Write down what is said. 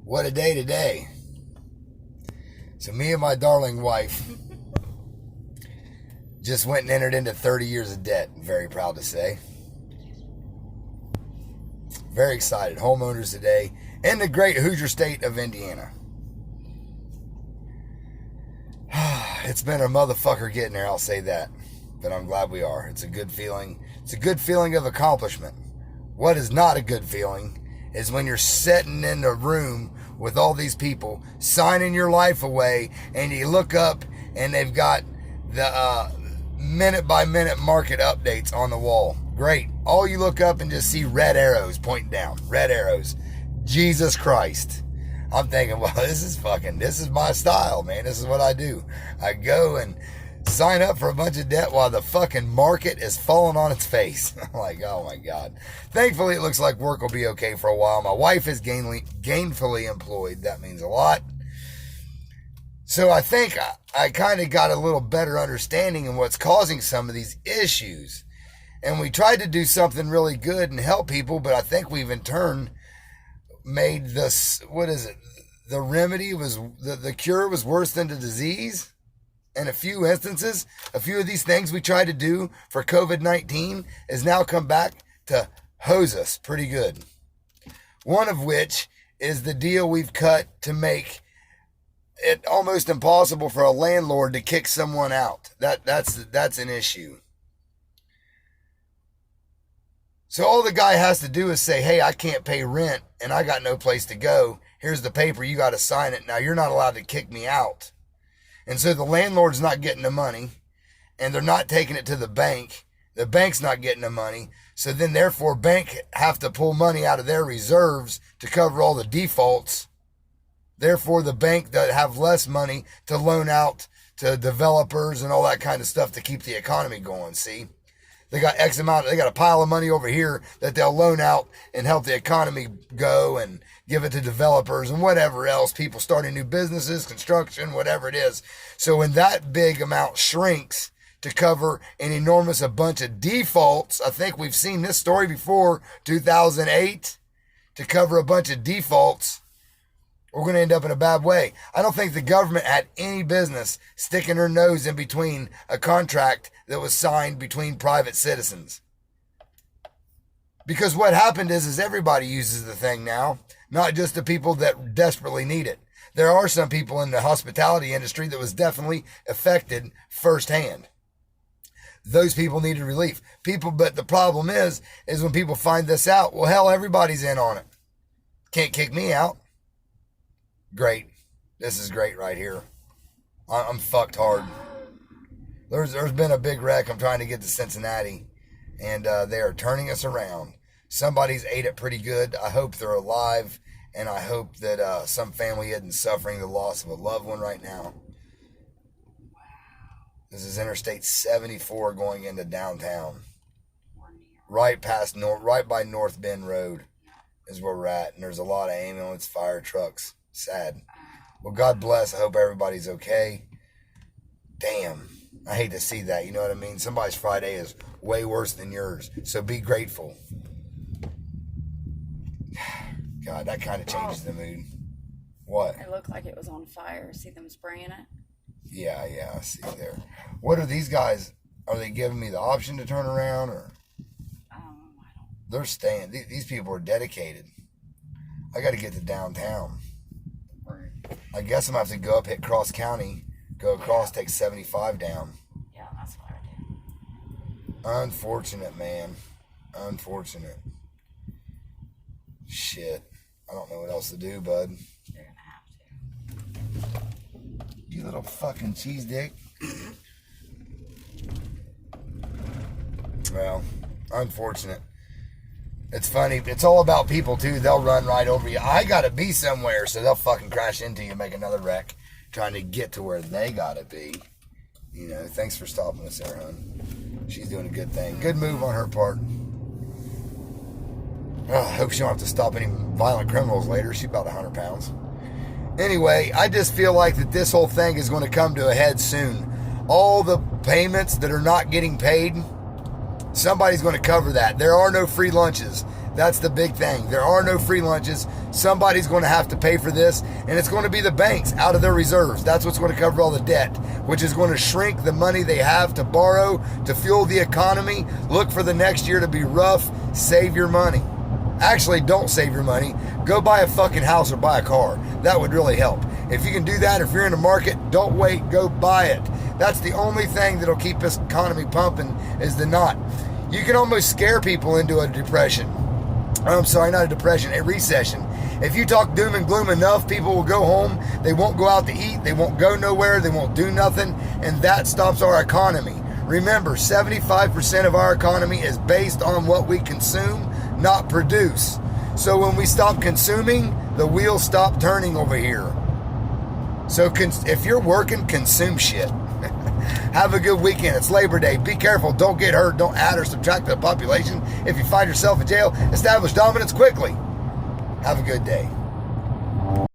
What a day today. So me and my darling wife just went and entered into 30 years of debt. Very proud to say. Very excited. Homeowners today in the great Hoosier state of Indiana. It's been a motherfucker getting there, I'll say that. But I'm glad we are. It's a good feeling. It's a good feeling of accomplishment. What is not a good feeling is when you're sitting in a room with all these people signing your life away and you look up and they've got the minute by minute market updates on the wall. Great. All you look up and just see red arrows pointing down. Red arrows. Jesus Christ. I'm thinking, well, this is my style, man. This is what I do. I go and sign up for a bunch of debt while the fucking market is falling on its face. I'm like, oh my God. Thankfully, it looks like work will be okay for a while. My wife is gainfully employed. That means a lot. So I think I kind of got a little better understanding in what's causing some of these issues. And we tried to do something really good and help people, but I think we've in turn made this, the remedy was, the cure was worse than the disease. In a few instances, a few of these things we tried to do for COVID-19 has now come back to hose us pretty good. One of which is the deal we've cut to make it almost impossible for a landlord to kick someone out. That's an issue. So all the guy has to do is say, hey, I can't pay rent and I got no place to go. Here's the paper. You got to sign it. Now you're not allowed to kick me out. And so the landlord's not getting the money and they're not taking it to the bank. The bank's not getting the money. So then therefore bank have to pull money out of their reserves to cover all the defaults. Therefore the bank that have less money to loan out to developers and all that kind of stuff to keep the economy going. See? They got X amount, they got a pile of money over here that they'll loan out and help the economy go and give it to developers and whatever else, people starting new businesses, construction, whatever it is. So when that big amount shrinks to cover an enormous a bunch of defaults, I think we've seen this story before, 2008, to cover a bunch of defaults, we're going to end up in a bad way. I don't think the government had any business sticking their nose in between a contract that was signed between private citizens. Because what happened is everybody uses the thing now, not just the people that desperately need it. There are some people in the hospitality industry that was definitely affected firsthand. Those people needed relief. But the problem is when people find this out, well, hell, everybody's in on it. Can't kick me out. Great. This is great right here. I'm fucked hard. There's been a big wreck. I'm trying to get to Cincinnati, and they are turning us around. Somebody's ate it pretty good. I hope they're alive, and I hope that some family isn't suffering the loss of a loved one right now. This is Interstate 74 going into downtown. Right by North Bend Road is where we're at, and there's a lot of ambulance, fire trucks. Sad. Well, God bless. I hope everybody's okay. Damn. I hate to see that. You know what I mean? Somebody's Friday is way worse than yours. So be grateful. God, that kind of changes the mood. What? It looked like it was on fire. See them spraying it? Yeah, I see there. What are these guys? Are they giving me the option to turn around or? I don't. They're staying. These people are dedicated. I got to get to downtown. I guess I'm going to have to go up, hit Cross County, go across, take 75 down. Yeah, that's what I do. Unfortunate, man. Unfortunate. Shit. I don't know what else to do, bud. You're going to have to. You little fucking cheese dick. Well, unfortunate. It's funny. It's all about people, too. They'll run right over you. I got to be somewhere, so they'll fucking crash into you and make another wreck trying to get to where they got to be. You know, thanks for stopping us there, hon. She's doing a good thing. Good move on her part. Oh, I hope she don't have to stop any violent criminals later. She's about 100 pounds. Anyway, I just feel like that this whole thing is going to come to a head soon. All the payments that are not getting paid, somebody's going to cover that. There are no free lunches. That's the big thing. There are no free lunches. Somebody's going to have to pay for this, and it's going to be the banks out of their reserves. That's what's going to cover all the debt, which is going to shrink the money they have to borrow to fuel the economy. Look for the next year to be rough. Save your money. Actually, don't save your money. Go buy a fucking house or buy a car. That would really help. If you can do that, if you're in the market, don't wait. Go buy it. That's the only thing that'll keep this economy pumping is the knot. You can almost scare people into a depression. I'm sorry, not a depression, a recession. If you talk doom and gloom enough, people will go home. They won't go out to eat. They won't go nowhere. They won't do nothing. And that stops our economy. Remember, 75% of our economy is based on what we consume, not produce. So when we stop consuming, the wheels stop turning over here. So if you're working, consume shit. Have a good weekend. It's Labor Day. Be careful. Don't get hurt. Don't add or subtract to the population. If you find yourself in jail, establish dominance quickly. Have a good day.